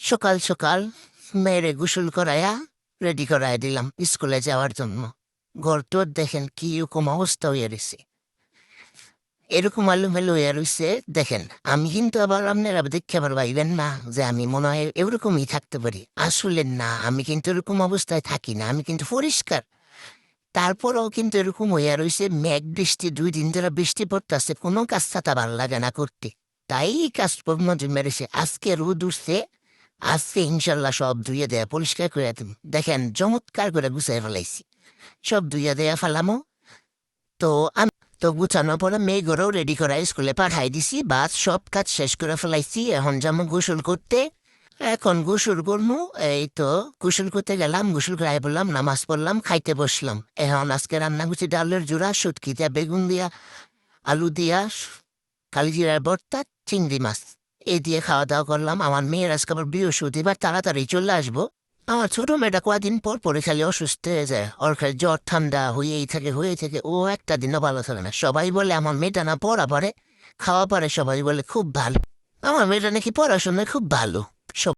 সকাল সকাল মেয়েরে গোসল করাইয়া রেডি করাইয়া দিলাম স্কুলে যাওয়ার জন্য। ঘর তোর দেখেন কি রকম অবস্থা হইয়া রয়েছে, এরকম আলুমেলু হইয়া রয়েছে। দেখেন আমি কিন্তু আবার আপনারা দেখে আবার ভাইবেন না যে আমি মনে হয় এরকমই থাকতে পারি। আসলে না, আমি কিন্তু এরকম অবস্থায় থাকি না, আমি কিন্তু পরিষ্কার। তারপরেও কিন্তু এরকম হইয়া রয়েছে, মেঘ বৃষ্টি 2 দিন ধরে বৃষ্টি পড়তেছে, কোনো কাজ ছাতা ভাল লাগে না করতে। তাই কাজ মজুর মেরেছে, আজকে রোদ উঠছে, আজকে ইনশাল্লাহ সব ধুয়ে দেয়া পরিষ্কার করে দিম। দেখেন চমৎকার করে গুছাই ফেলাইছি, সব ধুইয়া দেয়া ফেলামো। তো আমি তো গুছানোর পরে মেয়েগুলোও রেডি করা স্কুলে পাঠাই দিছি, বাস সব কাজ শেষ করে ফেলাইছি। এখন যাবো গোসল করতে। এখন গোসল করবো, এই তো গোসল করতে গেলাম, গোসল করে বললাম, নামাজ পড়লাম, খাইতে বসলাম। এখন আজকে রান্না করছি ডালের জোড়া, শুটকি দিয়া, বেগুন দিয়া, আলু দিয়া, কালিজিরার ভর্তা, চিংড়ি মাছ, এই দিয়ে খাওয়া দাওয়া করলাম। আমার মেয়ের আজকে আবার বৃহস্পতিবার, তাড়াতাড়ি চলে আসবো। আমার ছোট মেয়েটা কয়েকদিন পর পরে খালি অসুস্থ হয়ে যায়, ওর খালি জ্বর ঠান্ডা হয়েই থাকে, ও একটা দিনও ভালো থাকে না। সবাই বলে আমার মেয়েটা না পড়া পারে, খাওয়া পারে, সবাই বলে খুব ভালো। আমার মেয়েটা নাকি পড়াশোনায় খুব ভালো।